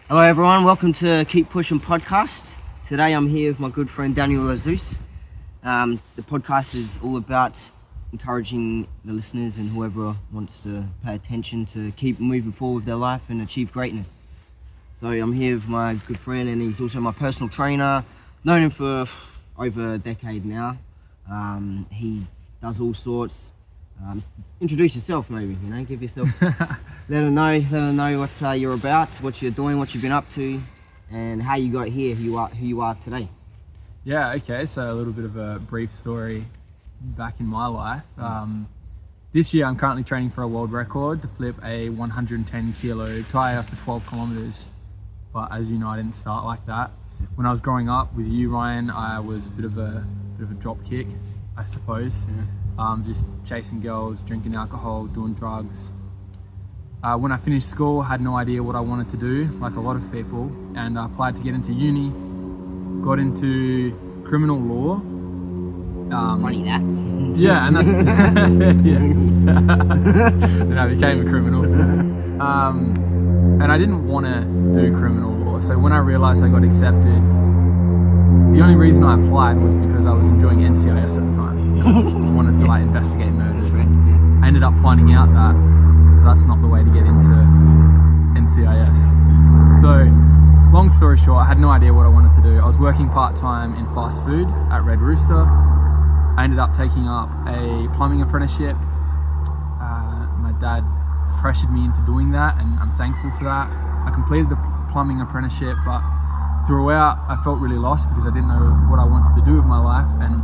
Hello everyone, welcome to Keep Pushing Podcast. Today I'm here with my good friend Daniel Lauszus. The podcast is all about encouraging the listeners and whoever wants to pay attention to keep moving forward with their life and achieve greatness. So I'm here with my good friend, and he's also my personal trainer. Known him for over a decade now. He does all sorts. Introduce yourself, maybe. Give yourself. Let them know what you're about, what you're doing, what you've been up to, and how you got here, who you are today. Yeah. Okay. So a little bit of a brief story back in my life. This year, I'm currently training for a world record to flip a 110 kilo tire for 12 kilometers. But as you know, I didn't start like that. When I was growing up with you, Ryan, I was a bit of a drop kick, I suppose. Just chasing girls, drinking alcohol, doing drugs. When I finished school, I had no idea what I wanted to do, like a lot of people, and I applied to get into uni, got into criminal law. Funny that. Yeah, and that's then I became a criminal. And I didn't want to do criminal law, so when I realized I got accepted, the only reason I applied was because I was enjoying NCIS at the time. I just wanted to investigate murders. I ended up finding out that that's not the way to get into NCIS. So, long story short, I had no idea what I wanted to do. I was working part-time in fast food at Red Rooster. I ended up taking up a plumbing apprenticeship. My dad pressured me into doing that, and I'm thankful for that. I completed the plumbing apprenticeship, but throughout I felt really lost because I didn't know what I wanted to do with my life, and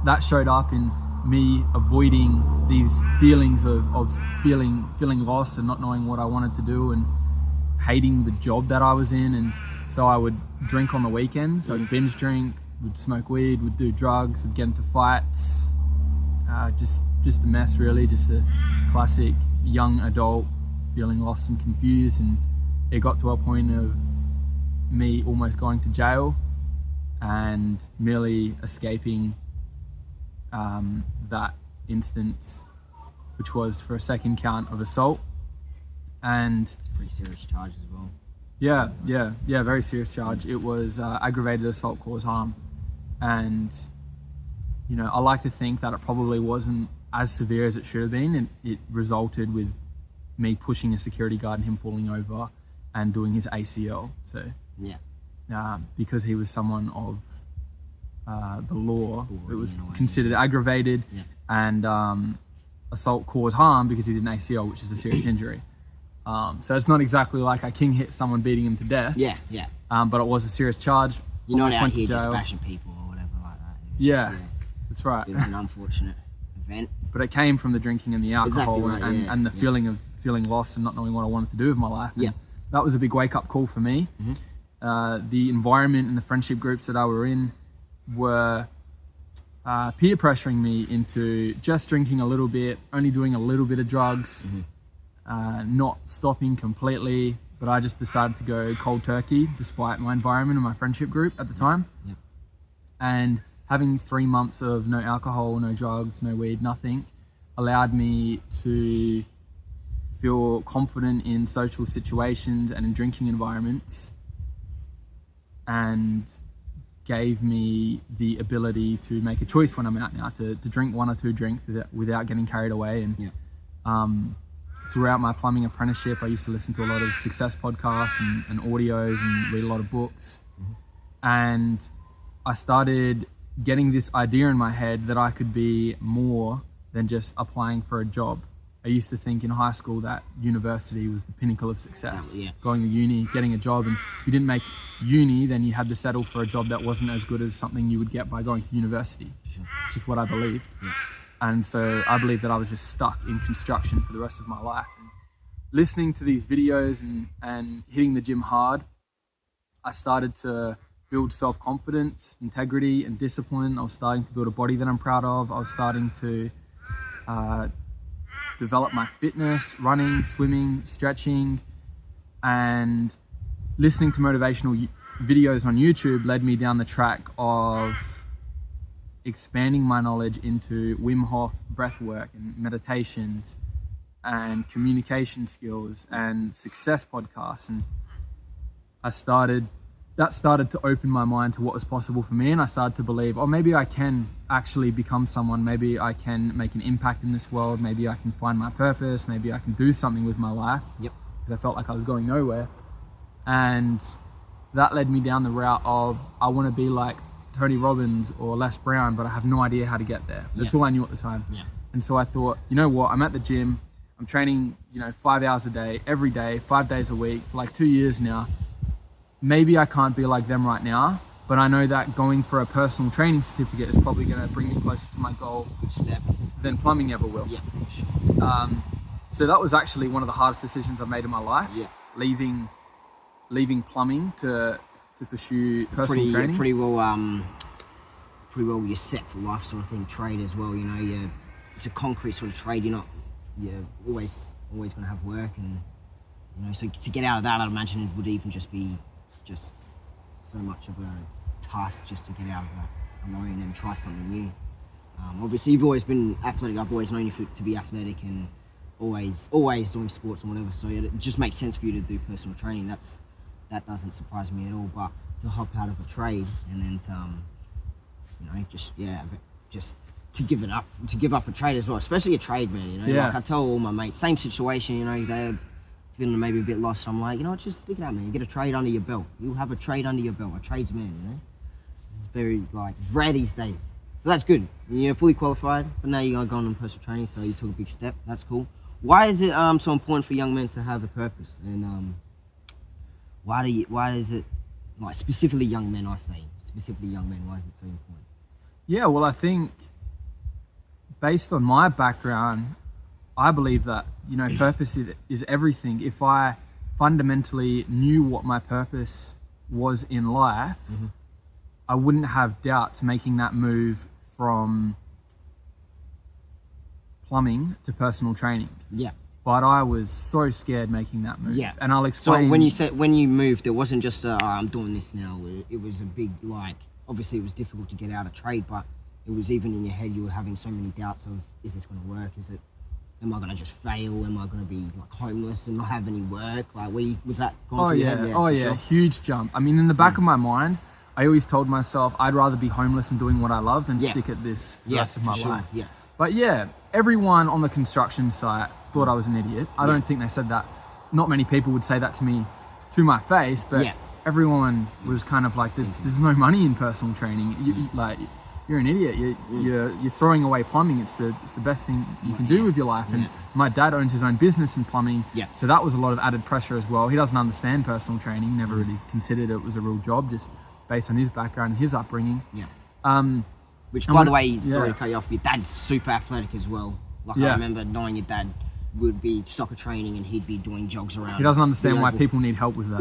that showed up in me avoiding these feelings of feeling lost and not knowing what I wanted to do and hating the job that I was in. And so I would drink on the weekends. I'd binge drink, would smoke weed, would do drugs, would get into fights. Just a mess, really. Just a classic young adult feeling lost and confused. And it got to a point of me almost going to jail and merely escaping that instance, which was for a second count of assault. And Pretty serious charge as well. Yeah, very serious charge. It was aggravated assault cause harm, and I like to think that it probably wasn't as severe as it should have been, and it resulted with me pushing a security guard and him falling over and doing his ACL. So because he was someone of the law, it was considered aggravated, and assault cause harm because he did an ACL, which is a serious injury. So it's not exactly like I king hit someone beating him to death. But it was a serious charge. You're not out here just bashing people or whatever like that. That's right. It was an unfortunate event. But it came from the drinking and the alcohol, exactly right, and the feeling of feeling lost and not knowing what I wanted to do with my life. And that was a big wake-up call for me. The environment and the friendship groups that I were in were peer pressuring me into just drinking a little bit, only doing a little bit of drugs, not stopping completely. But I just decided to go cold turkey despite my environment and my friendship group at the time. And having 3 months of no alcohol, no drugs, no weed, nothing, allowed me to feel confident in social situations and in drinking environments, and gave me the ability to make a choice when I'm out now to drink 1 or 2 drinks without getting carried away. And throughout my plumbing apprenticeship, I used to listen to a lot of success podcasts and audios and read a lot of books. And I started getting this idea in my head that I could be more than just applying for a job. I used to think in high school that university was the pinnacle of success. Going to uni, getting a job, and if you didn't make uni, then you had to settle for a job that wasn't as good as something you would get by going to university. It's just what I believed. And so I believed that I was just stuck in construction for the rest of my life. And listening to these videos and hitting the gym hard, I started to build self-confidence, integrity, and discipline. I was starting to build a body that I'm proud of. I was starting to develop my fitness, running, swimming, stretching, and listening to motivational videos on YouTube led me down the track of expanding my knowledge into Wim Hof breathwork and meditations and communication skills and success podcasts. And that started to open my mind to what was possible for me, and I started to believe, oh, maybe I can actually become someone, maybe I can make an impact in this world, maybe I can find my purpose, maybe I can do something with my life. Yep. Because I felt like I was going nowhere. And that led me down the route of, I want to be like Tony Robbins or Les Brown, but I have no idea how to get there. That's all I knew at the time. Yeah. And so I thought, you know what, I'm at the gym, I'm training, 5 hours a day, every day, 5 days a week for like 2 years now. Maybe I can't be like them right now, but I know that going for a personal training certificate is probably going to bring me closer to my goal Good step. than plumbing ever will. Yeah. So that was actually one of the hardest decisions I've made in my life. Yeah. Leaving plumbing to pursue personal training. Pretty well you're set for life sort of thing. Trade as well, it's a concrete sort of trade. You're always going to have work, and so to get out of that, I'd imagine it would even just be so much of a task just to get out of that alone and try something new. Obviously, you've always been athletic. I've always known you to be athletic and always doing sports and whatever. So it just makes sense for you to do personal training. That doesn't surprise me at all. But to hop out of a trade and then just to give up a trade as well, especially a trade, man. Like I tell all my mates, same situation. They're feeling maybe a bit lost. I'm like, just stick it out, man. You get a trade under your belt. You'll have a trade under your belt, a tradesman. It's very it's rare these days. So that's good. You're fully qualified, but now you're going on personal training, so you took a big step. That's cool. Why is it so important for young men to have a purpose? And why is it, like, specifically young men? I say specifically young men. Why is it so important? Yeah, well, I think based on my background, I believe that purpose is everything. If I fundamentally knew what my purpose was in life, I wouldn't have doubts making that move from plumbing to personal training. Yeah. But I was so scared making that move. Yeah. And I'll explain. So when you moved, it wasn't just I'm doing this now. It was a big, obviously it was difficult to get out of trade, but it was even in your head, you were having so many doubts of, is this going to work? Am I going to just fail? Am I going to be homeless and not have any work? Was that going through your head? Yeah, huge jump. I mean, in the back of my mind, I always told myself I'd rather be homeless and doing what I love than stick at this for the rest of my life. Yeah. But everyone on the construction site thought I was an idiot. I don't think they said that. Not many people would say that to me to my face, but everyone was kind of like, there's no money in personal training. You're an idiot. You're throwing away plumbing. It's the best thing you can do with your life. And my dad owns his own business in plumbing. Yeah. So that was a lot of added pressure as well. He doesn't understand personal training. Never really considered it was a real job, just based on his background and his upbringing. Yeah. Which, by the way, sorry to cut you off, your dad's super athletic as well. I remember knowing your dad would be soccer training and he'd be doing jogs around. He doesn't understand why people need help with that.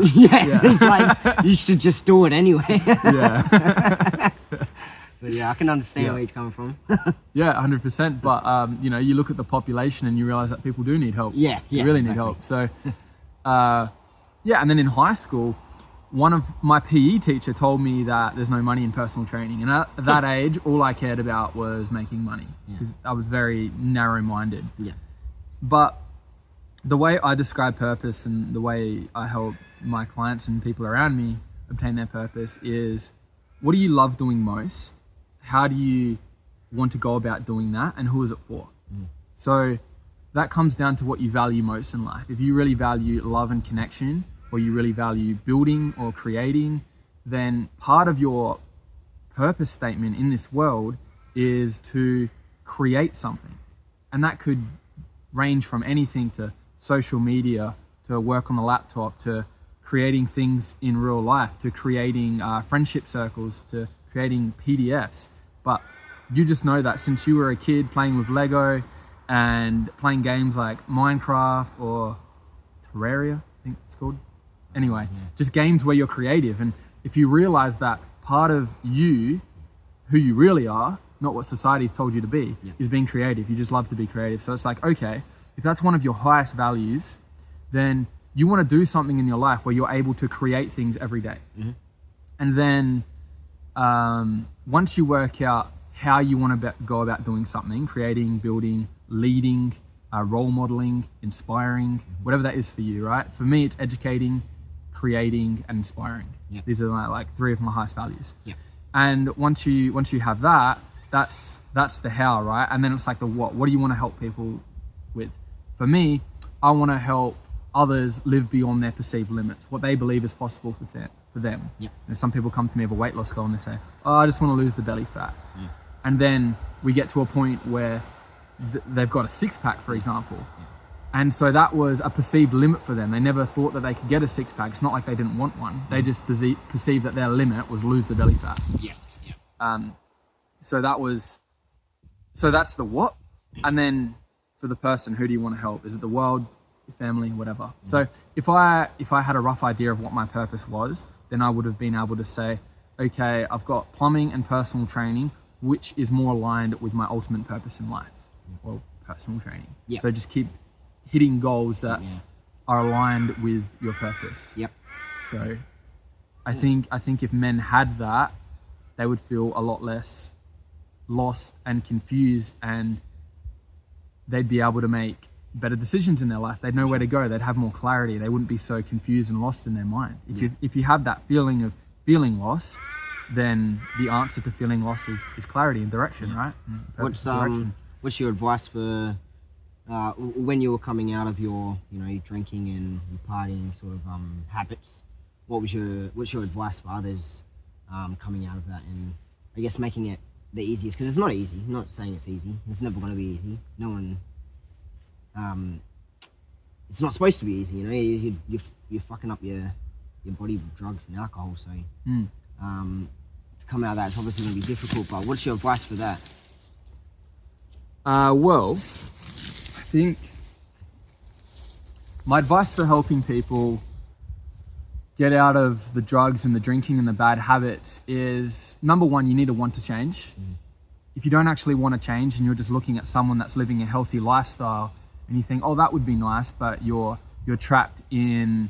It's like, you should just do it anyway. So I can understand where he's coming from. 100%. But you look at the population and you realize that people do need help. They really need help. So, and then in high school, one of my PE teacher told me that there's no money in personal training, and at that age, all I cared about was making money because I was very narrow-minded. Yeah. But the way I describe purpose and the way I help my clients and people around me obtain their purpose is, what do you love doing most? How do you want to go about doing that? And who is it for? So that comes down to what you value most in life. If you really value love and connection, or you really value building or creating, then part of your purpose statement in this world is to create something. And that could range from anything to social media, to work on the laptop, to creating things in real life, to creating friendship circles, to creating PDFs. But you just know that since you were a kid playing with Lego and playing games like Minecraft or Terraria, I think it's called. Anyway, just games where you're creative. And if you realize that part of you, who you really are, not what society's told you to be, is being creative. You just love to be creative. So it's like, okay, if that's one of your highest values, then you want to do something in your life where you're able to create things every day. And then once you work out how you want to go about doing something, creating, building, leading, role modeling, inspiring, whatever that is for you, right? For me, it's educating, creating, and inspiring. Yeah. These are like three of my highest values. Yeah. And once you have that, that's the how, right? And then it's like the what. What do you want to help people with? For me, I want to help others live beyond their perceived limits, what they believe is possible for them. Yeah. And some people come to me with a weight loss goal and they say, oh, I just want to lose the belly fat. Yeah. And then we get to a point where they've got a six-pack, for example. Yeah. And so that was a perceived limit for them. They never thought that they could get a six-pack. It's not like they didn't want one. They just perceived that their limit was lose the belly fat. Yeah. Yeah. So that's the what. And then for the person, who do you want to help? Is it the world, your family, whatever? Mm-hmm. So if I had a rough idea of what my purpose was, then I would have been able to say, okay, I've got plumbing and personal training, which is more aligned with my ultimate purpose in life, or personal training. Yeah. So just keep hitting goals that are aligned with your purpose. Yep. So I think if men had that, they would feel a lot less lost and confused, and they'd be able to make better decisions in their life. They'd know where to go. They'd have more clarity. They wouldn't be so confused and lost in their mind. If you have that feeling of feeling lost, then the answer to feeling lost is clarity and direction, right? And what's your advice for when you were coming out of your your drinking and partying sort of habits? What's your advice for others coming out of that, and I guess making it the easiest, because it's not easy. I'm not saying it's easy. It's never going to be easy. No one. It's not supposed to be easy. You're fucking up your body with drugs and alcohol. So to come out of that, it's obviously going to be difficult. But what's your advice for that? Well, I think my advice for helping people get out of the drugs and the drinking and the bad habits is, number one, you need to want to change. If you don't actually want to change and you're just looking at someone that's living a healthy lifestyle and you think, oh, that would be nice, but you're trapped in,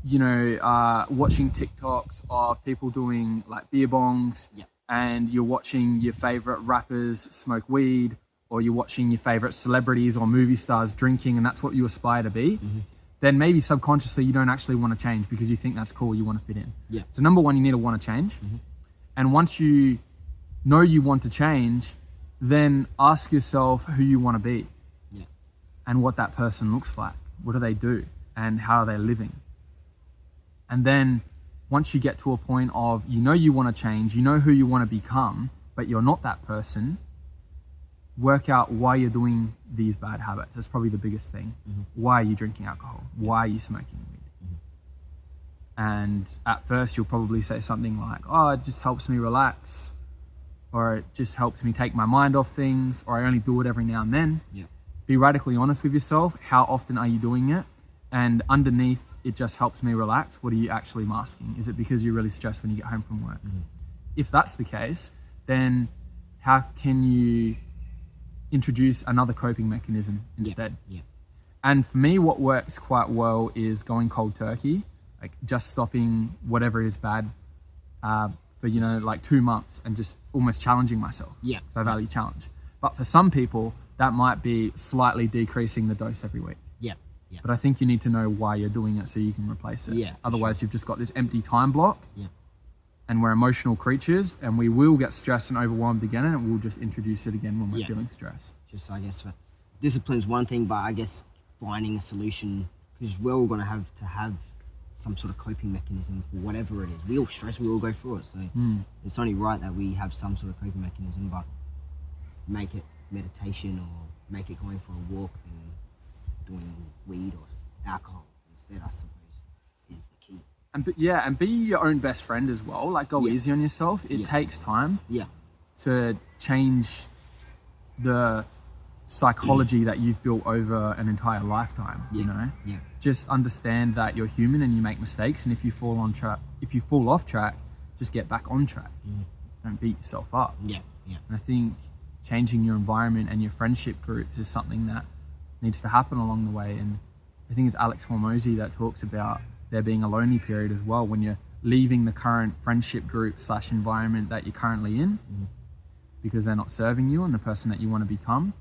watching TikToks of people doing like beer bongs, and you're watching your favorite rappers smoke weed, or you're watching your favorite celebrities or movie stars drinking, and that's what you aspire to be. Then maybe subconsciously you don't actually want to change because you think that's cool, you want to fit in. Yeah. So number one, you need to want to change. And once you know you want to change, then ask yourself who you want to be and what that person looks like. What do they do and how are they living? And then once you get to a point of you want to change, you know who you want to become, but you're not that person, work out why you're doing these bad habits. That's probably the biggest thing. Why are you drinking alcohol? Why are you smoking weed? And at first you'll probably say something like, oh, it just helps me relax, or it just helps me take my mind off things, or I only do it every now and then. Be radically honest with yourself. How often are you doing it? And underneath, it just helps me relax. What are you actually masking? Is it because you're really stressed when you get home from work? If that's the case, then how can you introduce another coping mechanism instead? And for me, what works quite well is going cold turkey, like just stopping whatever is bad for like 2 months and just almost challenging myself. So I value challenge. But for some people, that might be slightly decreasing the dose every week. But I think you need to know why you're doing it so you can replace it. Otherwise, you've just got this empty time block. And we're emotional creatures, and we will get stressed and overwhelmed again, and we'll just introduce it again when we're feeling stressed. Just, I guess, discipline's one thing, but I guess finding a solution, because we're all going to have some sort of coping mechanism for whatever it is. We all stress, we all go through it, so it's only right that we have some sort of coping mechanism, but make it meditation or make it going for a walk than doing weed or alcohol instead, I suppose, is the key. And be your own best friend as well. Like, go easy on yourself. It takes time to change the psychology that you've built over an entire lifetime. Just understand that you're human and you make mistakes, and if you fall off track, just get back on track. Don't beat yourself up. And I think changing your environment and your friendship groups is something that needs to happen along the way. And I think it's Alex Hormozy that talks about there being a lonely period as well when you're leaving the current friendship group / environment that you're currently in because they're not serving you and the person that you want to become.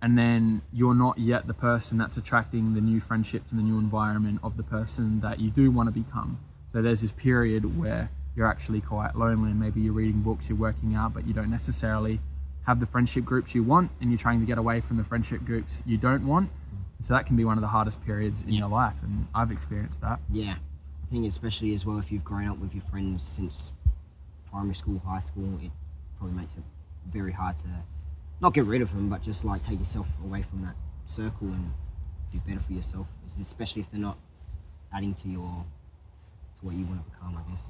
and then you're not yet the person that's attracting the new friendships and the new environment of the person that you do want to become. So there's this period where you're actually quite lonely, and maybe you're reading books, you're working out, but you don't necessarily have the friendship groups you want, and you're trying to get away from the friendship groups you don't want. So that can be one of the hardest periods in your life, and I've experienced that. Yeah, I think especially as well if you've grown up with your friends since primary school, high school, it probably makes it very hard to not get rid of them, but just like take yourself away from that circle and do better for yourself, especially if they're not adding to what you want to become, I guess.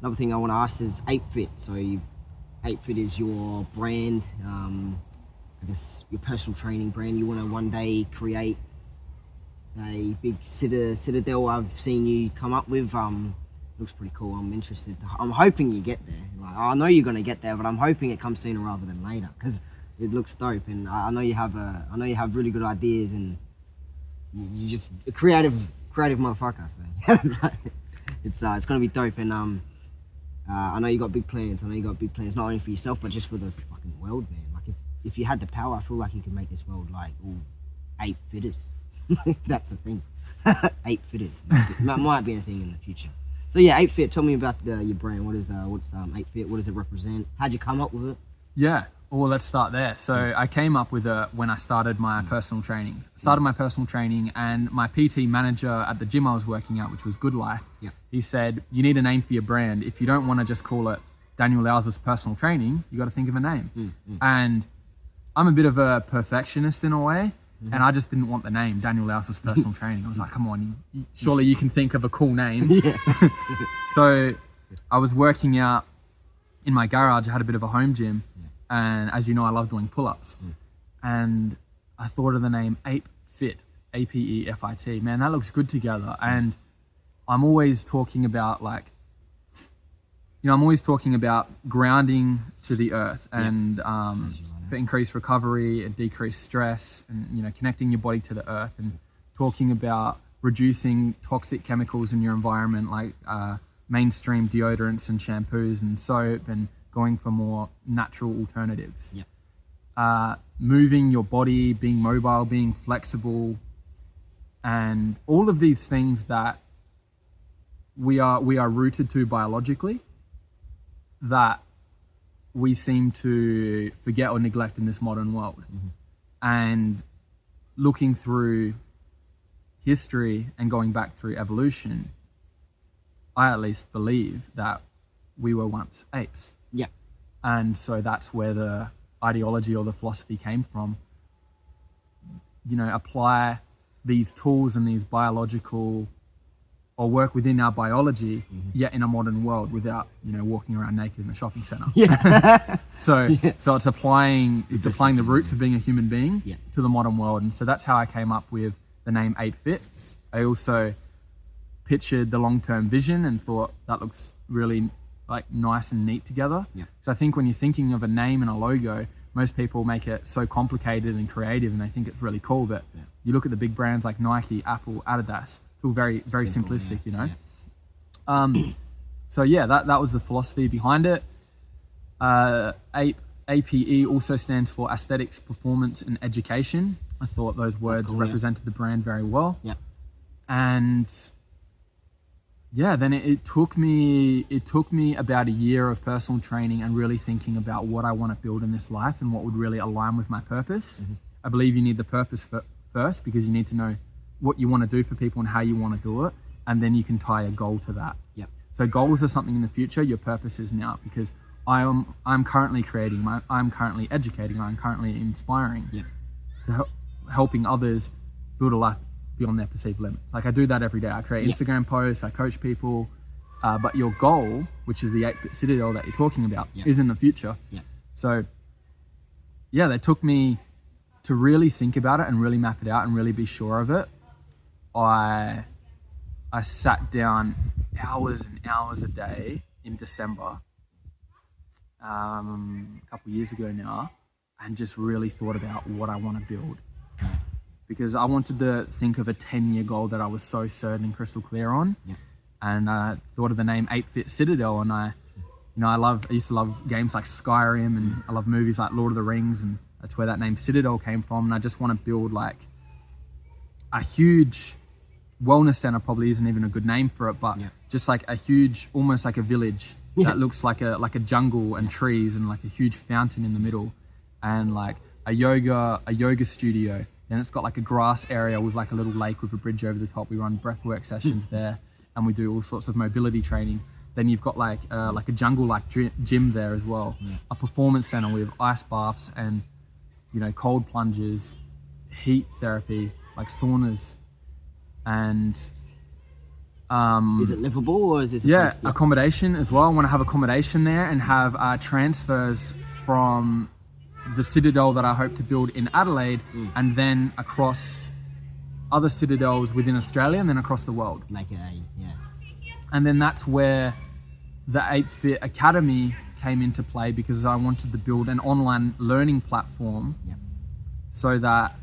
Another thing I want to ask is APEFIT. So APEFIT is your brand, I guess your personal training brand. You want to one day create a big citadel I've seen you come up with. Looks pretty cool. I'm interested. I'm hoping you get there. Like, I know you're gonna get there, but I'm hoping it comes sooner rather than later because it looks dope. And I know you have really good ideas, and you just a creative motherfucker. So it's gonna be dope. And I know you got big plans. Not only for yourself, but just for the fucking world, man. Like if you had the power, I feel like you could make this world like all 8 fitters. If that's a thing. 8 fitters. That might be a thing in the future. So yeah, APEFIT. Tell me about your brand. What's APEFIT? What does it represent? How'd you come up with it? Yeah, well, let's start there. So I came up with it when I started my personal training. And my PT manager at the gym I was working at, which was Good Life, he said, you need a name for your brand. If you don't want to just call it Daniel Lauszus Personal Training, you got to think of a name. And I'm a bit of a perfectionist in a way. And I just didn't want the name Daniel Lauszus Personal Training. I was like, come on, surely you can think of a cool name. So I was working out in my garage. I had a bit of a home gym. And as you know, I love doing pull-ups. And I thought of the name APEFIT, APEFIT. Man, that looks good together. And I'm always talking about grounding to the earth and for increased recovery and decreased stress, and connecting your body to the earth, and talking about reducing toxic chemicals in your environment, like mainstream deodorants and shampoos and soap, and going for more natural alternatives. Moving your body, being mobile, being flexible, and all of these things that we are rooted to biologically, that we seem to forget or neglect in this modern world. And looking through history and going back through evolution, I at least believe that we were once apes. And so that's where the ideology or the philosophy came from. Apply these tools and these biological, or work within our biology, yet in a modern world without, walking around naked in a shopping center. So it's applying the roots of being a human being to the modern world. And so that's how I came up with the name APEFIT. I also pictured the long-term vision and thought that looks really nice and neat together. So I think when you're thinking of a name and a logo, most people make it so complicated and creative, and they think it's really cool. But you look at the big brands like Nike, Apple, Adidas, all very, very simple, simplistic, So that was the philosophy behind it. APE also stands for Aesthetics, Performance, and Education. I thought those words represented the brand very well. And then it took me about a year of personal training and really thinking about what I want to build in this life and what would really align with my purpose. I believe you need the purpose first, because you need to know what you want to do for people and how you want to do it, and then you can tie a goal to that. So goals are something in the future. Your purpose is now, because I'm currently creating, I'm currently educating, I'm currently inspiring, to helping others build a life beyond their perceived limits. I do that every day. I create Instagram posts, I coach people, but your goal, which is the APEFIT Citadel that you're talking about, is in the future. So they took me to really think about it and really map it out and really be sure of it. I sat down hours and hours a day in December, a couple of years ago now, and just really thought about what I want to build. Because I wanted to think of a 10-year goal that I was so certain and crystal clear on. And I thought of the name APEFIT Citadel, and I used to love games like Skyrim, and I love movies like Lord of the Rings, and That's where that name Citadel came from. And I just want to build like a huge wellness center. Probably isn't even a good name for it, but just like a huge, almost like a village that looks like a jungle and trees and like a huge fountain in the middle, and like a yoga studio. Then it's got like a grass area with like a little lake with a bridge over the top. We run breathwork sessions there, and we do all sorts of mobility training. Then you've got like a jungle-like gym there as well. A performance center with ice baths and, you know, cold plunges, heat therapy, like saunas, and is it livable or is this accommodation as well? I want to have accommodation there and have transfers from the Citadel that I hope to build in Adelaide and then across other Citadels within Australia and then across the world. Make it And then that's where the APEFIT Academy came into play, because I wanted to build an online learning platform so that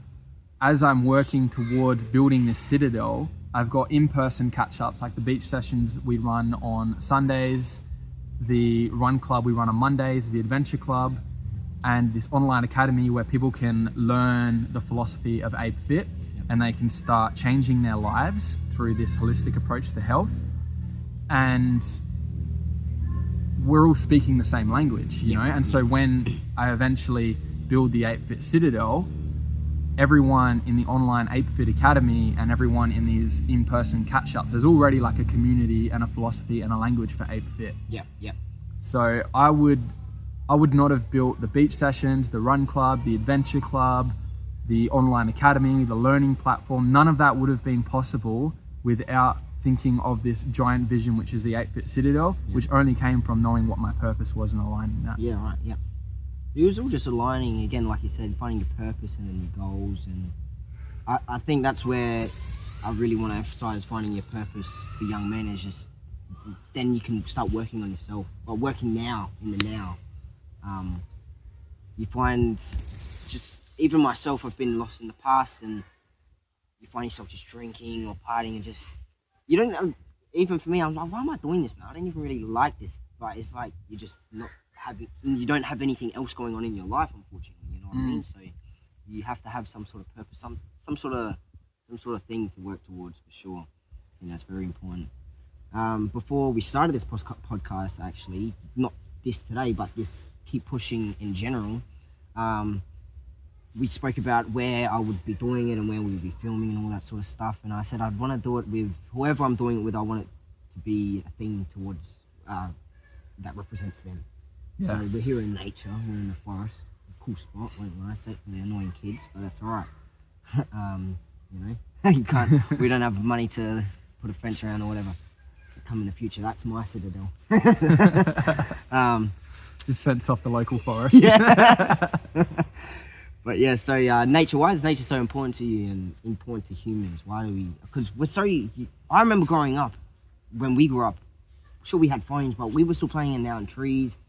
as I'm working towards building this Citadel, I've got in-person catch-ups, like the beach sessions we run on Sundays, the run club we run on Mondays, the adventure club, and this online academy where people can learn the philosophy of APEFIT and they can start changing their lives through this holistic approach to health. And we're all speaking the same language, you know? And so when I eventually build the APEFIT Citadel, everyone in the online APEFIT Academy and everyone in these in-person catch-ups, there's already like a community and a philosophy and a language for APEFIT. So I would not have built the beach sessions, the run club, the adventure club, the online academy, the learning platform. None of that would have been possible without thinking of this giant vision, which is the APEFIT Citadel, which only came from knowing what my purpose was and aligning that. It was all just aligning, again, like you said, finding your purpose and then your goals. And I think that's where I really want to emphasize finding your purpose for young men, is just, then you can start working on yourself, or working now, in the now. You find, just, even myself, I've been lost in the past, and you find yourself just drinking or partying and just, you don't know, even for me, I'm like, why am I doing this, man? I don't even really like this. But it's like, you're just not having, you don't have anything else going on in your life, unfortunately, you know what I mean? So you have to have some sort of purpose, some sort of thing to work towards, for sure. I think that's very important. Before we started this podcast, actually, not this today, but this Keep Pushing in general, we spoke about where I would be doing it and where we would be filming and all that sort of stuff. And I said I'd want to do it with whoever I'm doing it with. I want it to be a thing towards that represents them. So we're here in nature, we're in the forest, a cool spot, won't lie, except for the annoying kids, but that's all right. You know, you can't. We don't have money to put a fence around or whatever. Come in the future, that's my Citadel. Just fence off the local forest. But yeah, so nature. Why is nature so important to you and important to humans? Why do we? Because we're so. I remember growing up, when we grew up. Sure, we had phones, but we were still playing in down trees,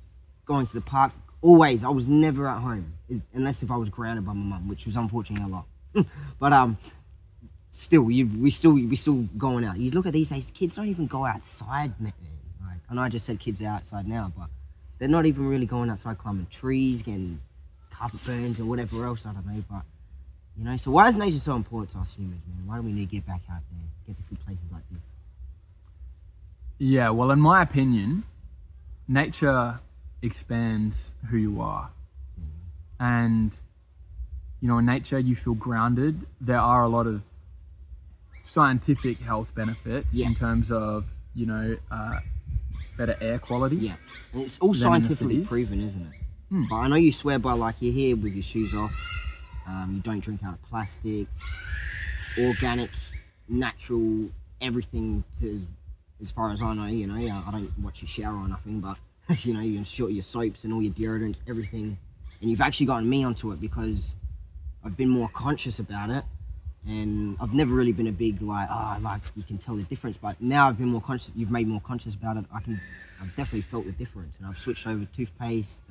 going to the park. Always, I was never at home, unless if I was grounded by my mum, which was unfortunately a lot. But still, we still going out. You look at these days, kids don't even go outside, man. Like, I know I just said kids are outside now, but they're not even really going outside climbing trees, getting carpet burns or whatever else, I don't know. But you know, so why is nature so important to us humans, man? Why do we need to get back out there, get to good places like this? Yeah, well, in my opinion, nature expands who you are. And, you know, in nature, you feel grounded. There are a lot of scientific health benefits in terms of, you know, better air quality. Yeah, and it's all scientifically proven, isn't it? But I know you swear by, like, you're here with your shoes off, you don't drink out of plastics, organic, natural, everything to... As far as I know, you know, I don't watch you shower or nothing, but, you know, you ensure your soaps and all your deodorants, everything. And you've actually gotten me onto it because I've been more conscious about it. And I've never really been a big, like, you can tell the difference. But now I've been more conscious, you've made more conscious about it. I've definitely felt the difference. And I've switched over toothpaste,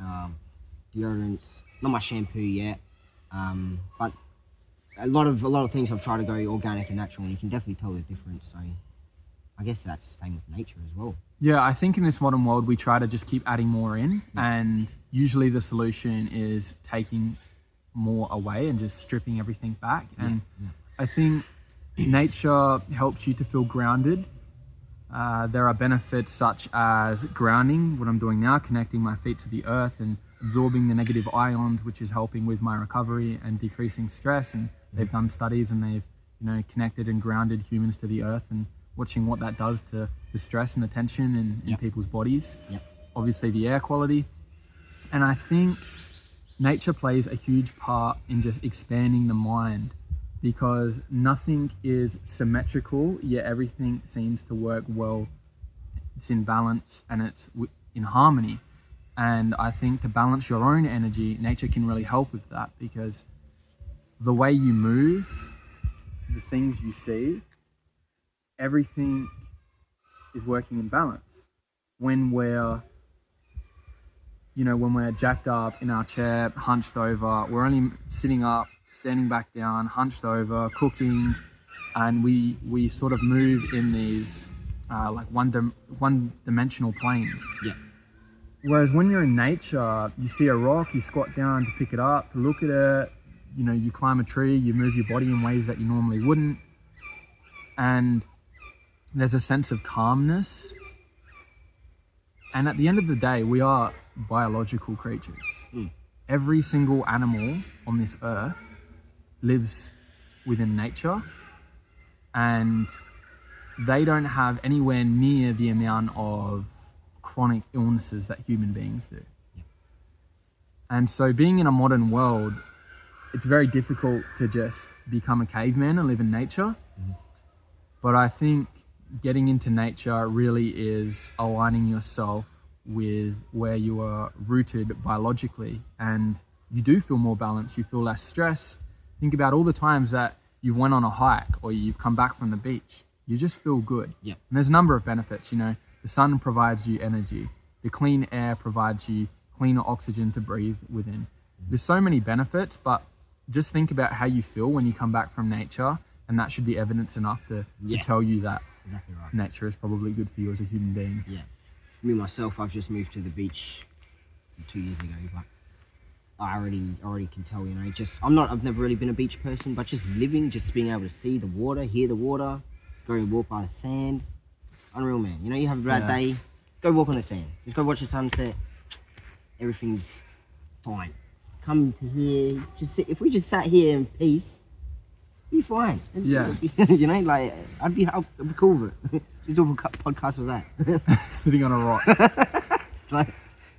deodorants, not my shampoo yet. But a lot of things I've tried to go organic and natural, and you can definitely tell the difference. So I guess that's the same with nature as well. Yeah, I think in this modern world, we try to just keep adding more in. And usually the solution is taking more away and just stripping everything back. And I think nature helps you to feel grounded. There are benefits such as grounding, what I'm doing now, connecting my feet to the earth and absorbing the negative ions, which is helping with my recovery and decreasing stress. And they've done studies and they've connected and grounded humans to the earth and watching what that does to the stress and the tension in people's bodies. Obviously the air quality. And I think nature plays a huge part in just expanding the mind, because nothing is symmetrical, yet everything seems to work well. It's in balance and it's in harmony. And I think to balance your own energy, nature can really help with that, because the way you move, the things you see, everything is working in balance. When we're jacked up in our chair, hunched over, we're only sitting up, standing back down, hunched over, cooking, and we sort of move in these like one-dimensional planes. Whereas when you're in nature, you see a rock, you squat down to pick it up, to look at it, you climb a tree, you move your body in ways that you normally wouldn't, and there's a sense of calmness. And at the end of the day, we are biological creatures. Every single animal on this earth lives within nature, and they don't have anywhere near the amount of chronic illnesses that human beings do. And so being in a modern world, it's very difficult to just become a caveman and live in nature. But I think getting into nature really is aligning yourself with where you are rooted biologically, and you do feel more balanced, you feel less stressed. Think about all the times that you've went on a hike or you've come back from the beach. You just feel good. And there's a number of benefits. The sun provides you energy. The clean air provides you cleaner oxygen to breathe within. There's so many benefits, but just think about how you feel when you come back from nature, and that should be evidence enough to tell you that nature is probably good for you as a human being. Me myself, I've just moved to the beach 2 years ago, but I already can tell, I've never really been a beach person, but just being able to see the water, hear the water, go walk by the sand, unreal, man. You have a bad day, go walk on the sand, just go watch the sunset, everything's fine. Come to here, if we just sat here in peace, be fine. I'd be cool with it. Just do a podcast with that. Sitting on a rock.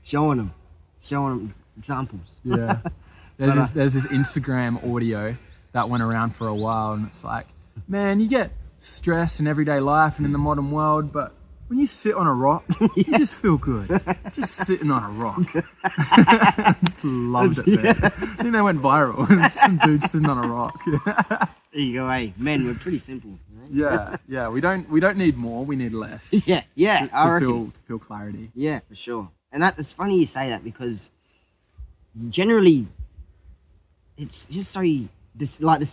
Showing them examples. There's this Instagram audio that went around for a while, and it's like, man, you get stress in everyday life and in the modern world, but when you sit on a rock, you just feel good. Just sitting on a rock. I just loved it, man. I think they went viral. Some dude sitting on a rock. There you go, hey. Men, we're pretty simple. Yeah. We don't need more. We need less. To feel clarity. Yeah, for sure. And it's funny you say that, because generally, it's just so it's like the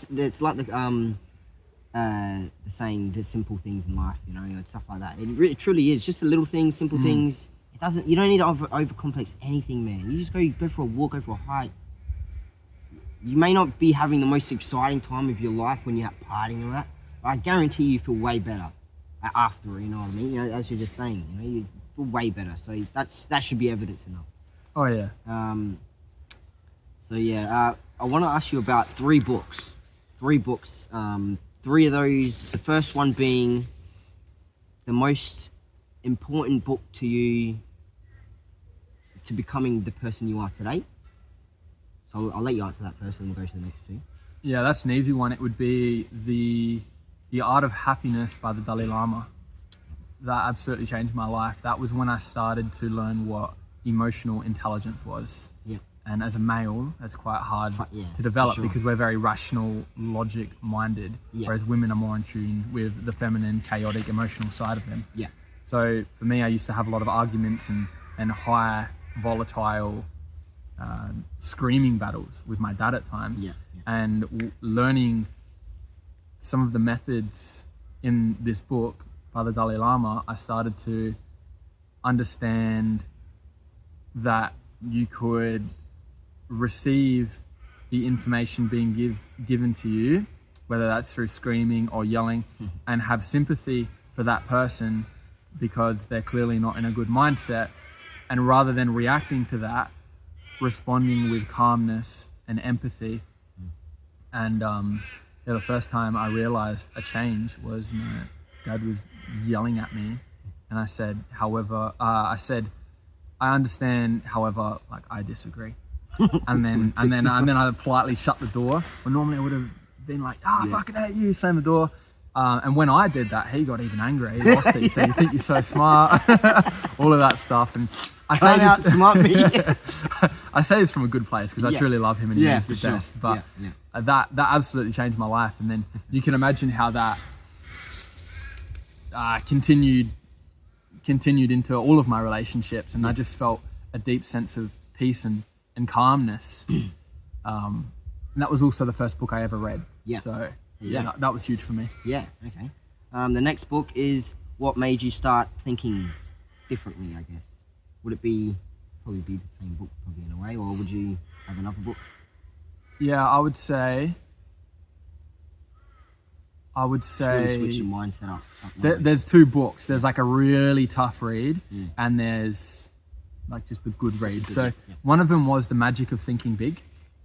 saying, there's simple things in life, stuff like that. It truly is just the little things, simple things. You don't need to overcomplex anything, man. You just go for a walk, go for a hike. You may not be having the most exciting time of your life when you're out partying and all that, but I guarantee you feel way better after, you know what I mean? As you're just saying, you feel way better. So that should be evidence enough. Oh yeah. I want to ask you about 3 books. 3 books. 3 of those, the first one being the most important book to you to becoming the person you are today. So I'll let you answer that first, and we'll go to the next 2. Yeah, that's an easy one. It would be the Art of Happiness by the Dalai Lama. That absolutely changed my life. That was when I started to learn what emotional intelligence was. And as a male, that's quite hard to develop, because we're very rational, logic-minded, whereas women are more in tune with the feminine, chaotic, emotional side of them. So for me, I used to have a lot of arguments and high, volatile, screaming battles with my dad at times. And learning some of the methods in this book by the Dalai Lama, I started to understand that you could receive the information being given to you, whether that's through screaming or yelling, and have sympathy for that person because they're clearly not in a good mindset. And rather than reacting to that, responding with calmness and empathy. And the first time I realized a change was my dad was yelling at me, and I said, I understand, however, like, I disagree. and then I politely shut the door. When normally I would have been like, I fucking hate you, slam the door. And when I did that, he got even angry. He lost it. He said, "You think you're so smart?" All of that stuff. And I say this, smart me. I say this from a good place because I truly love him and he's the best. But that absolutely changed my life. And then you can imagine how that continued into all of my relationships, and I just felt a deep sense of peace and calmness. And that was also the first book I ever read. So that was huge for me. Okay. The next book is What Made You Start Thinking Differently, I guess. Would it probably be the same book, probably, in a way, or would you have another book? I would say Switch your mindset up. There's two books. There's like a really tough read, and there's like just a good read. So one of them was The Magic of Thinking Big.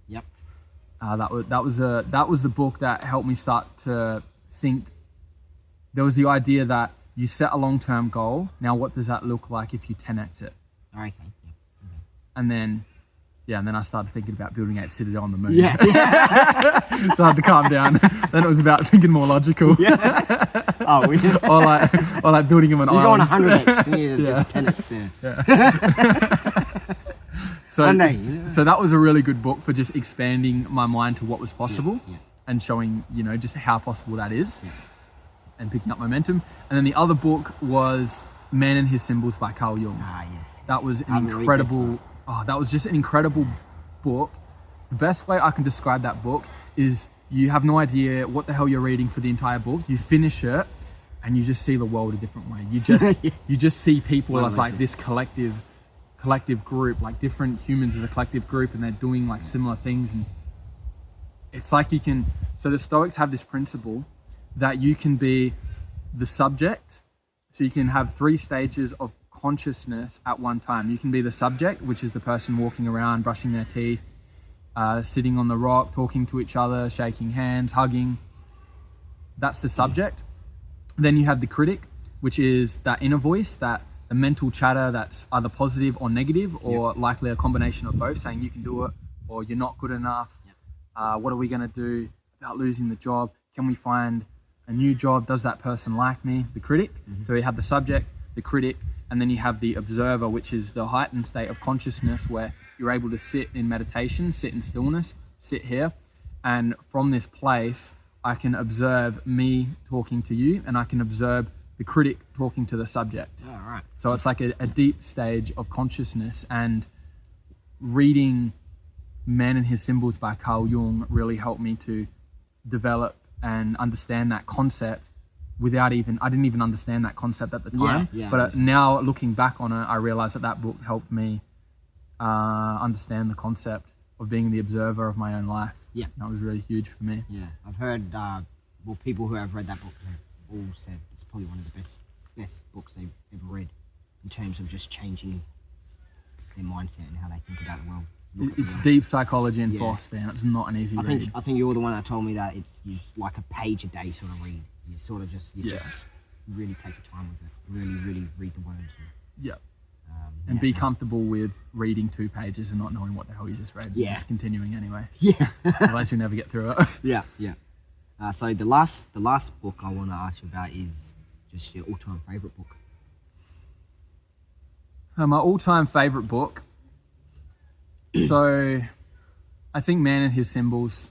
Yep. That was the book that helped me start to think. There was the idea that you set a long-term goal. Now, what does that look like if you 10x it? Okay. And then I started thinking about building a citadel on the moon. So I had to calm down. Then it was about thinking more logical. or like building him an island. You're going 100x, just 10x. So that was a really good book for just expanding my mind to what was possible and showing, just how possible that is and picking up momentum. And then the other book was Man and His Symbols by Carl Jung. That was an incredible, that was just an incredible book. The best way I can describe that book is you have no idea what the hell you're reading for the entire book. You finish it and you just see the world a different way. You just see people as like this collective group, like different humans as a collective group, and they're doing like similar things. And it's like so the Stoics have this principle that you can be the subject. So you can have 3 stages of consciousness at one time. You can be the subject, which is the person walking around, brushing their teeth, sitting on the rock, talking to each other, shaking hands, hugging. That's the subject. Then you have the critic, which is that inner voice, that the mental chatter that's either positive or negative, or likely a combination of both, saying you can do it or you're not good enough. What are we going to do about losing the job? Can we find a new job? Does that person like me? The critic. So you have the subject, the critic, and then you have the observer, which is the heightened state of consciousness where you're able to sit in meditation, sit in stillness, sit here. And from this place, I can observe me talking to you, and I can observe the critic talking to the subject. So it's like a deep stage of consciousness. And reading Man and His Symbols by Carl Jung really helped me to develop and understand that concept I didn't even understand that concept at the time. But now looking back on it, I realized that book helped me understand the concept of being the observer of my own life. That was really huge for me. I've heard people who have read that book have all said it's probably one of the best books they've ever read in terms of just changing their mindset and how they think about the world. It's deep psychology and philosophy, and it's not an easy read. I think you're the one that told me that it's like a page a day sort of read. You sort of just really take your time with it. Really, really read the words. And be comfortable with reading 2 pages and not knowing what the hell you just read. Just continuing anyway. Otherwise you'll never get through it. So the last book I want to ask you about is just your all-time favorite book. My all-time favorite book. So I think Man and His Symbols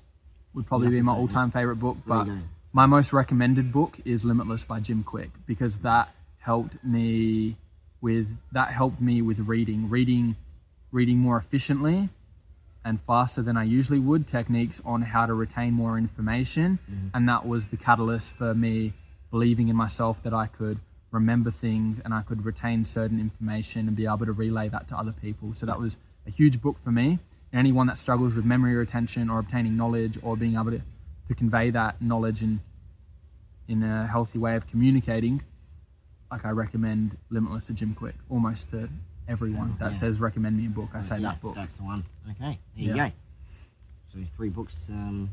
would probably be my all-time favorite book, but my most recommended book is Limitless by Jim Quick, because that helped me with reading more efficiently and faster than I usually would, techniques on how to retain more information. And that was the catalyst for me believing in myself that I could remember things and I could retain certain information and be able to relay that to other people. So that was a huge book for me. anyone that struggles with memory retention or obtaining knowledge or being able to convey that knowledge in a healthy way of communicating, like I recommend Limitless to Jim Quick almost to everyone that says recommend me a book. I say that book. That's the one. Okay, there you go. So 3 books to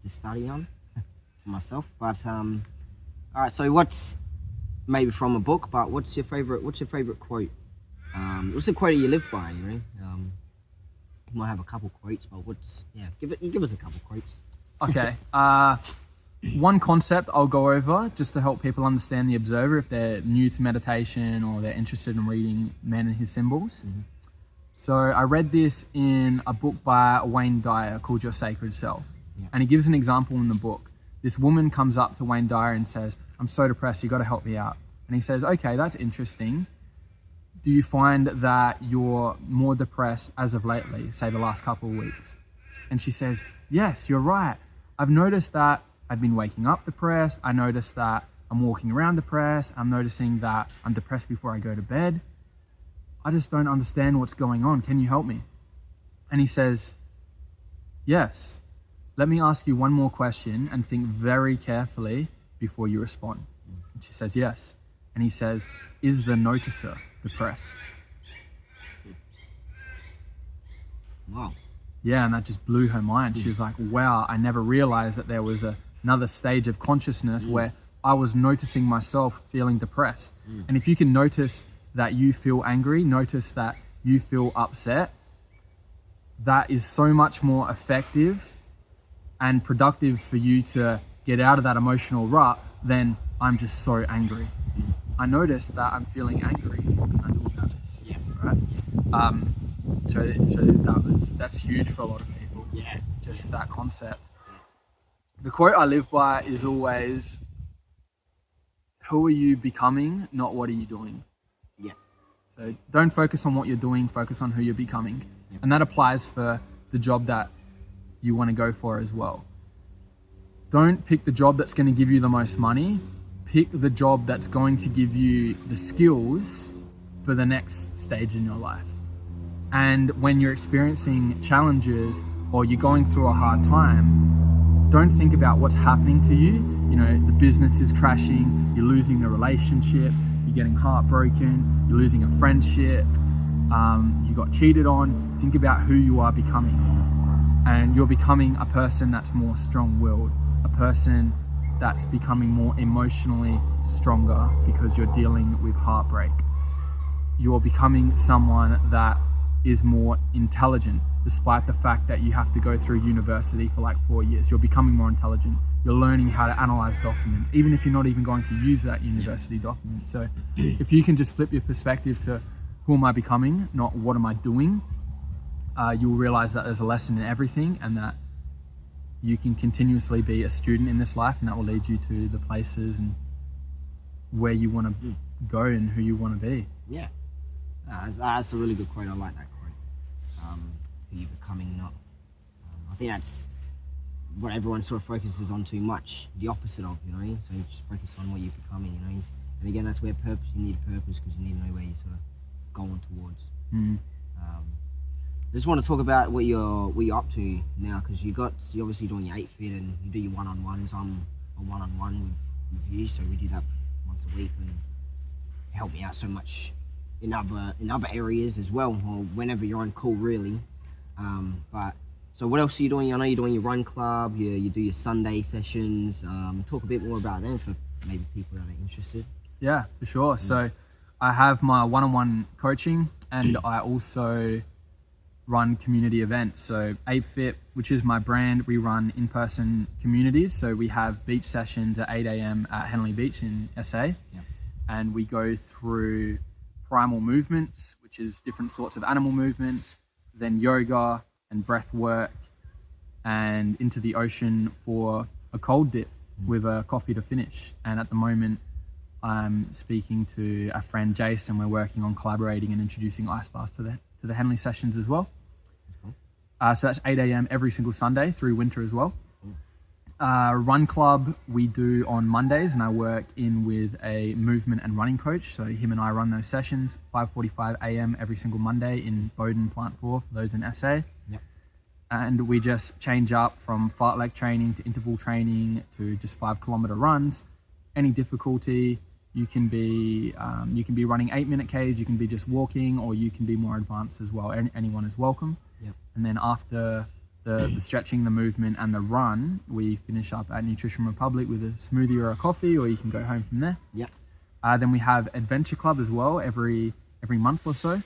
study on for myself. But all right. So what's maybe from a book? But what's your favorite quote? What's the quote you live by? You know, you might have a couple quotes, but give us a couple quotes. Okay. One concept I'll go over just to help people understand the observer if they're new to meditation or they're interested in reading Man and His Symbols. Mm-hmm. So I read this in a book by Wayne Dyer called Your Sacred Self. Yeah. And he gives an example in the book. This woman comes up to Wayne Dyer and says, I'm so depressed, you got to help me out. And he says, okay, that's interesting. Do you find that you're more depressed as of lately, say the last couple of weeks? And she says, yes, you're right. I've noticed that I've been waking up depressed. I noticed that I'm walking around depressed. I'm noticing that I'm depressed before I go to bed. I just don't understand what's going on. Can you help me? And he says, yes. Let me ask you one more question and think very carefully before you respond. And she says, yes. And he says, is the noticer depressed? Wow. Yeah, and that just blew her mind. She was like, wow, I never realized that there was another stage of consciousness where I was noticing myself feeling depressed. And if you can notice that you feel angry, notice that you feel upset, that is so much more effective and productive for you to get out of that emotional rut than I'm just so angry. I noticed that I'm feeling angry. What can I do about this? Yeah. Right? So that's huge for a lot of people. Yeah. Just that concept. The quote I live by is always, who are you becoming, not what are you doing? Yeah. So don't focus on what you're doing, focus on who you're becoming. Yep. And that applies for the job that you want to go for as well. Don't pick the job that's going to give you the most money. Pick the job that's going to give you the skills for the next stage in your life. And when you're experiencing challenges or you're going through a hard time, don't think about what's happening to you. You know, the business is crashing, you're losing a relationship, you're getting heartbroken, you're losing a friendship, you got cheated on. Think about who you are becoming. And you're becoming a person that's more strong-willed, a person that's becoming more emotionally stronger because you're dealing with heartbreak. You're becoming someone that is more intelligent, despite the fact that you have to go through university for like 4 years. You're becoming more intelligent. You're learning how to analyze documents, even if you're not even going to use that university document. So if you can just flip your perspective to who am I becoming, not what am I doing, you'll realize that there's a lesson in everything and that you can continuously be a student in this life, and that will lead you to the places and where you want to go and who you want to be. Yeah. That's a really good quote. I like that quote. Who you're becoming, not. I think that's what everyone sort of focuses on too much. The opposite of, you know. So you just focus on what you're becoming, you know. And again, that's where purpose. You need a purpose because you need to know where you're sort of going towards. I just want to talk about what you're up to now, because you're obviously doing your APEFIT and you do your one-on-ones. I'm a one-on-one with you, so we do that once a week, and it helped me out so much in other areas as well, or whenever you're on call, really. But so what else are you doing? I know you're doing your run club, you do your Sunday sessions. Talk a bit more about them for maybe people that are interested. Yeah, for sure. So I have my one-on-one coaching, and I also run community events. So APEFIT, which is my brand, we run in-person communities. So we have beach sessions at 8 a.m. at Henley Beach in SA. And we go through primal movements, which is different sorts of animal movements, then yoga and breath work, and into the ocean for a cold dip with a coffee to finish. And at the moment, I'm speaking to a friend, Jason. We're working on collaborating and introducing ice baths to the Henley sessions as well. So that's 8 a.m. every single Sunday through winter as well. Run club we do on Mondays, and I work in with a movement and running coach. So him and I run those sessions 5:45 a.m. every single Monday in Bowden Plant 4 for those in SA. and we just change up from fartlek training to interval training to just 5-kilometer runs. Any difficulty, you can be running 8-minute Ks, you can be just walking, or you can be more advanced as well. Anyone is welcome. Yep. And then after the stretching, the movement, and the run, we finish up at Nutrition Republic with a smoothie or a coffee, or you can go home from there. Yep. Then we have Adventure Club as well every month or so,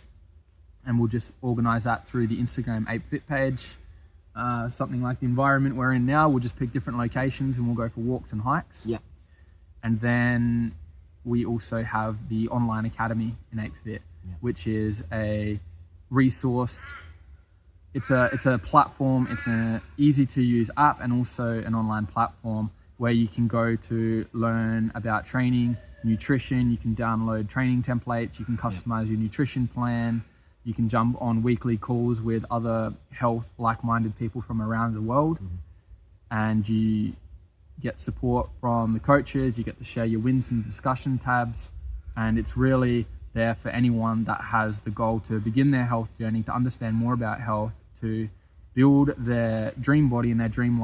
and we'll just organize that through the Instagram APEFIT page. Something like the environment we're in now, we'll just pick different locations and we'll go for walks and hikes. Yeah. And then we also have the online academy in APEFIT, which is a resource. It's a platform. It's an easy to use app and also an online platform where you can go to learn about training, nutrition. You can download training templates. You can customize your nutrition plan. You can jump on weekly calls with other health like-minded people from around the world, and you get support from the coaches. You get to share your wins and discussion tabs, and it's really there for anyone that has the goal to begin their health journey, to understand more about health, to build their dream body and their dream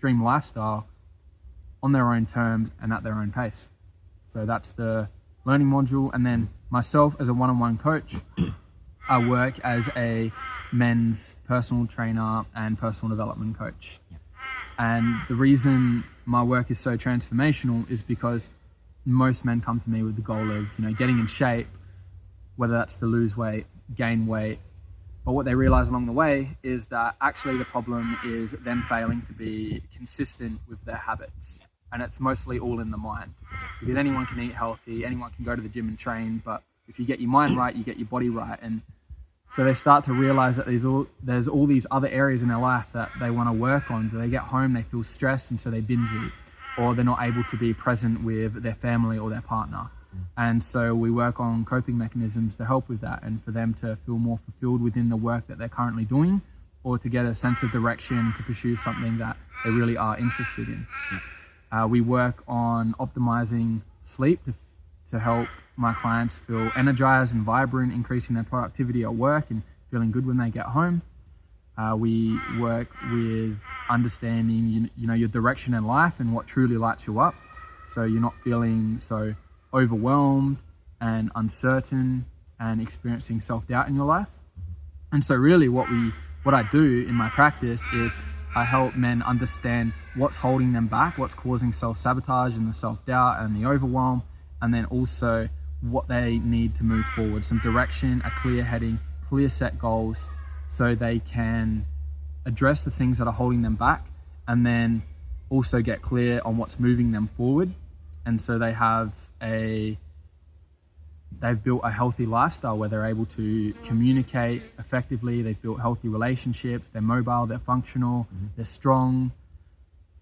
lifestyle on their own terms and at their own pace. So that's the learning module. And then myself as a one-on-one coach, I work as a men's personal trainer and personal development coach. And the reason my work is so transformational is because most men come to me with the goal of, getting in shape, whether that's to lose weight, gain weight. But what they realize along the way is that actually the problem is them failing to be consistent with their habits. And it's mostly all in the mind, because anyone can eat healthy, anyone can go to the gym and train, but if you get your mind right, you get your body right. And so they start to realize that there's all these other areas in their life that they want to work on. So they get home, they feel stressed, and so they binge eat, or they're not able to be present with their family or their partner. And so we work on coping mechanisms to help with that, and for them to feel more fulfilled within the work that they're currently doing, or to get a sense of direction to pursue something that they really are interested in. We work on optimizing sleep to help my clients feel energized and vibrant, increasing their productivity at work and feeling good when they get home. We work with understanding, your direction in life and what truly lights you up, so you're not feeling so overwhelmed and uncertain and experiencing self-doubt in your life. And so really what I do in my practice is I help men understand what's holding them back, what's causing self-sabotage and the self-doubt and the overwhelm, and then also what they need to move forward, some direction, a clear heading, clear set goals, so they can address the things that are holding them back, and then also get clear on what's moving them forward. And so they've built a healthy lifestyle where they're able to communicate effectively. They've built healthy relationships. They're mobile, they're functional, they're strong.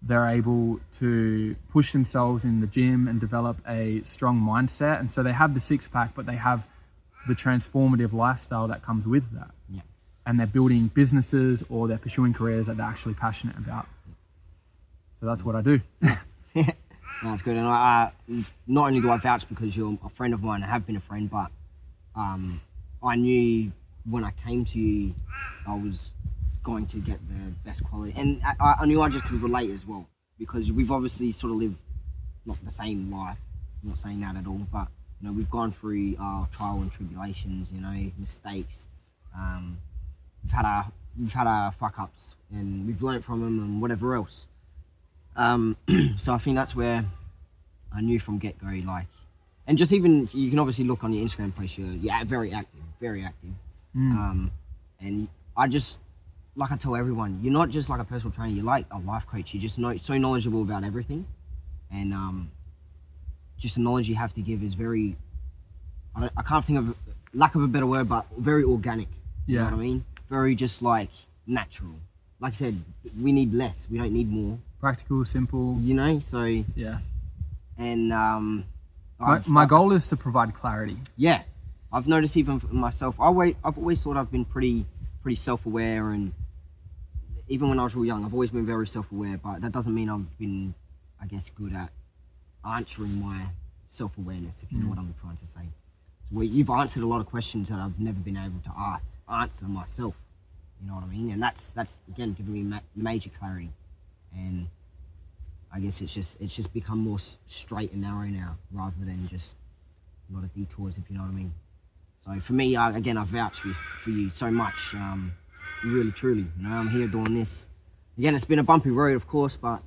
They're able to push themselves in the gym and develop a strong mindset. And so they have the six-pack, but they have the transformative lifestyle that comes with that. Yeah. And they're building businesses, or they're pursuing careers that they're actually passionate about. So that's what I do. No, that's good. And I not only do I vouch because you're a friend of mine, I have been a friend, but I knew when I came to you, I was going to get the best quality. And I knew I just could relate as well, because we've obviously sort of lived not the same life. I'm not saying that at all, but we've gone through our trial and tribulations, mistakes. We've had our fuck ups, and we've learned from them and whatever else. So I think that's where I knew from get-go, and just even, you can obviously look on your Instagram post, you're very active. And I just, like I tell everyone, you're not just like a personal trainer, you're like a life coach. You're just so knowledgeable about everything. And just the knowledge you have to give is very, I can't think of, lack of a better word, but very organic. You know what I mean? Very just natural. Like I said, we need less, we don't need more. Practical, simple. So yeah. And my goal is to provide clarity. Yeah, I've noticed even for myself. I've always thought I've been pretty self-aware, and even when I was real young, I've always been very self-aware. But that doesn't mean I've been, I guess, good at answering my self-awareness, if you know what I'm trying to say. So you've answered a lot of questions that I've never been able to answer myself. You know what I mean? And that's again giving me major clarity, and I guess it's just become more straight and narrow now, rather than just a lot of detours, if you know what I mean. So for me, I vouch for you so much. Really, truly, you know, I'm here doing this. Again, it's been a bumpy road, of course, but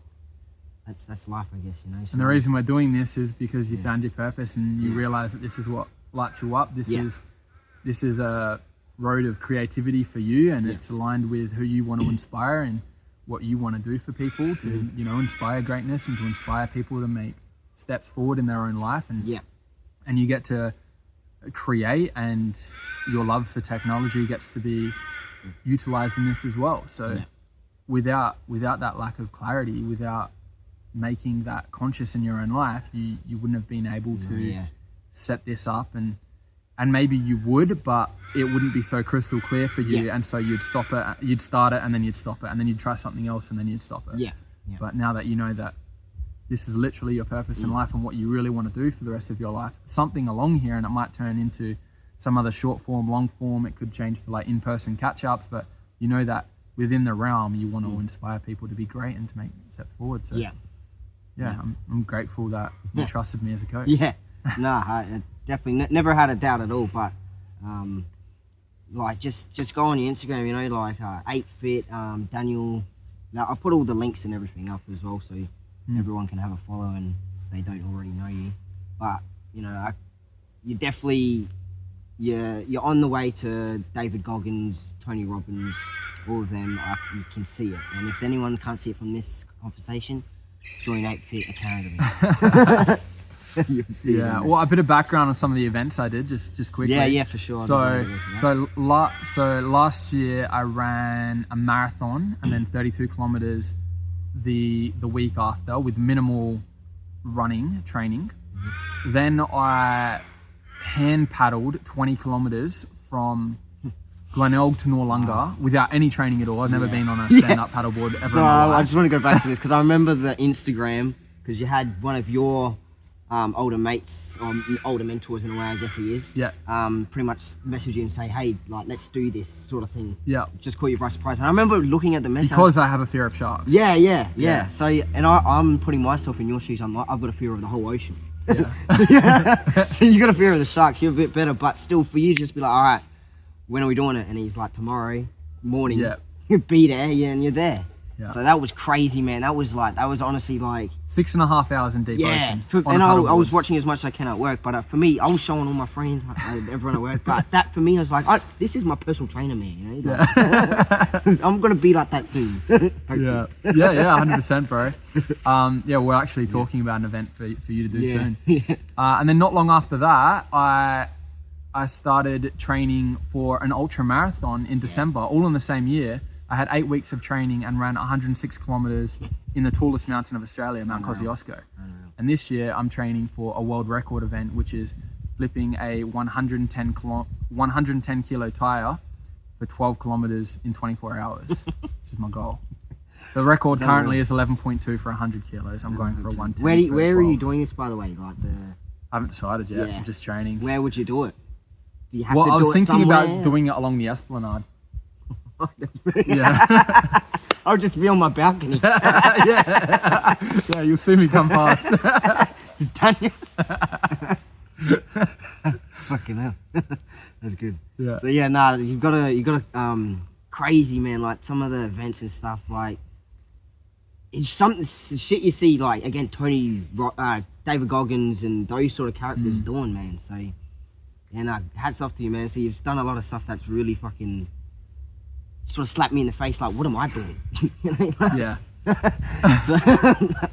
that's life, I guess, you know. So, and the reason we're doing this is because you found your purpose and you realize that this is what lights you up. This is a road of creativity for you, and it's aligned with who you want to inspire and what you want to do for people to, you know, inspire greatness and to inspire people to make steps forward in their own life. And and you get to create, and your love for technology gets to be utilized in this as well. So without that lack of clarity, without making that conscious in your own life, you wouldn't have been able to set this up, and maybe you would, but it wouldn't be so crystal clear for you, and so you'd stop it, you'd start it, and then you'd stop it, and then you'd try something else, and then you'd stop it. But now that you know that this is literally your purpose in life and what you really want to do for the rest of your life, something along here, and it might turn into some other short form, long form, it could change to like in-person catch-ups, but you know that within the realm you want to inspire people to be great and to make steps forward. So I'm grateful that you trusted me as a coach. I definitely never had a doubt at all, but like just go on your Instagram, you know, like APEFIT, Daniel. Now I put all the links and everything up as well, so everyone can have a follow and they don't already know you. But you know, you're on the way to David Goggins, Tony Robbins, all of them. You can see it, and if anyone can't see it from this conversation, join APEFIT Academy. You'll see it. Well, a bit of background on some of the events I did, just quickly. Yeah, for sure. So last year I ran a marathon and then 32 kilometers the week after with minimal running training. Then I hand paddled 20 kilometers from Glenelg to Noarlunga without any training at all. I've never been on a stand-up paddleboard ever in my life. I just want to go back to this because I remember the Instagram, because you had one of your older mates or older mentors in a way, I guess he is. Pretty much message you and say, hey, like, let's do this sort of thing. Just caught you by surprise. And I remember looking at the message. Because I have a fear of sharks. Yeah. So, and I'm putting myself in your shoes. I'm like, I've got a fear of the whole ocean. So you got a fear of the sharks. You're a bit better, but still for you, just be like, all right, when are we doing it? And he's like, tomorrow morning. You'll be there, and you're there. So that was crazy, man. That was honestly like 6.5 hours in deep ocean. And I was watching as much as I can at work, but for me, I was showing all my friends, everyone at work. But that for me, I was like, this is my personal trainer, man. You know, like, I'm gonna be like that soon. 100%, bro. We're actually talking about an event for you to do soon. And then not long after that, I started training for an ultra marathon in December, all in the same year. I had 8 weeks of training and ran 106 kilometers in the tallest mountain of Australia, Mount Kosciuszko. And this year I'm training for a world record event, which is flipping a 110 kilo tire for 12 kilometers in 24 hours, which is my goal. The record currently is 11.2 for 100 kilos. I'm going for a 110. Where are you doing this, by the way? Like I haven't decided yet. I'm just training. Where would you do it? Do you have to I was do thinking somewhere? about doing it along the Esplanade. I'll just be on my balcony. You'll see me come past. Daniel. Fucking hell. That's good. So you gotta crazy, man. Like some of the events and stuff, like it's something shit you see, like again Tony, David Goggins and those sort of characters doing, man. So hats off to you, man. So you've done a lot of stuff that's really fucking sort of slapped me in the face, like, what am I doing? You know, like, so, this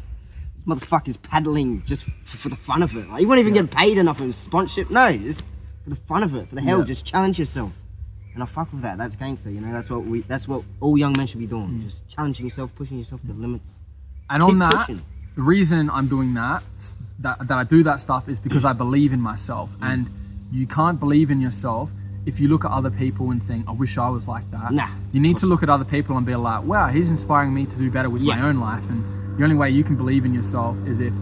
motherfucker's paddling just for the fun of it. Like, you won't even get paid enough in sponsorship. No, just for the fun of it, for the hell. Just challenge yourself. And I fuck with that. That's gangster. You know, that's what all young men should be doing. Just challenging yourself, pushing yourself to the limits. And on that, the reason I'm doing that I do that stuff is because I believe in myself. And you can't believe in yourself if you look at other people and think, I wish I was like that. You need to look at other people and be like, wow, he's inspiring me to do better with my own life. And the only way you can believe in yourself is if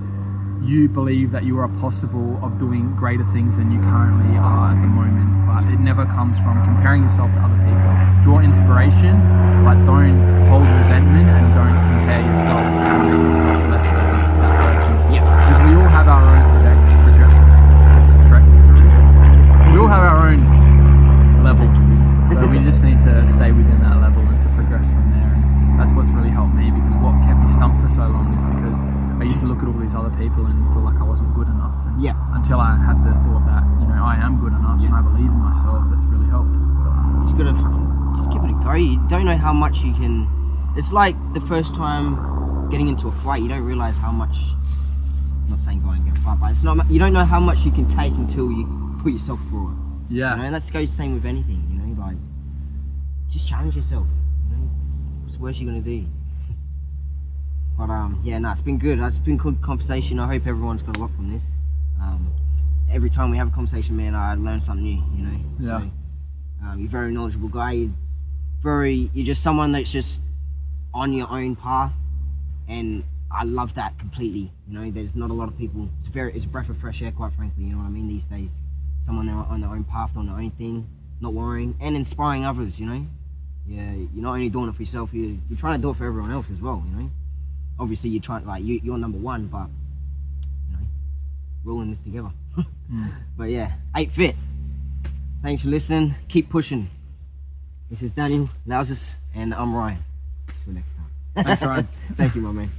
you believe that you are possible of doing greater things than you currently are at the moment. But it never comes from comparing yourself to other people. draw inspiration, but don't hold resentment and don't compare yourself and make yourself less than that person. Yeah. Because we all have our own we all have our own level, so we just need to stay within that level and to progress from there. And that's what's really helped me, because what kept me stumped for so long is because I used to look at all these other people and feel like I wasn't good enough. And Yeah. until I had the thought that, you know, I am good enough and I believe in myself, that's really helped. Just gotta just give it a go. You don't know how much you can. It's like the first time getting into a fight. You don't realize how much. I'm not saying go and get a fight, but it's not. You don't know how much you can take until you put yourself through it. Yeah. You know, that's goes the same with anything. You know, like just challenge yourself. You know, what's the worst you're gonna do? But yeah, no, it's been good. It's been good conversation. I hope everyone's got a lot from this. Every time we have a conversation, man, I learn something new. You know. Yeah. So, you're a very knowledgeable guy. You're just someone that's just on your own path, and I love that completely. You know, there's not a lot of people. It's a breath of fresh air, quite frankly. You know what I mean? These days, someone that are on their own path, on their own thing, not worrying and inspiring others. You know, yeah, you're not only doing it for yourself. You're trying to do it for everyone else as well. You know, obviously you're trying, like you're number one, but you know, we're all in this together. But yeah, APEFIT. Thanks for listening. Keep pushing. This is Daniel, Lauszus, and I'm Ryan. Till next time. Thanks, Ryan. Thank you, my man.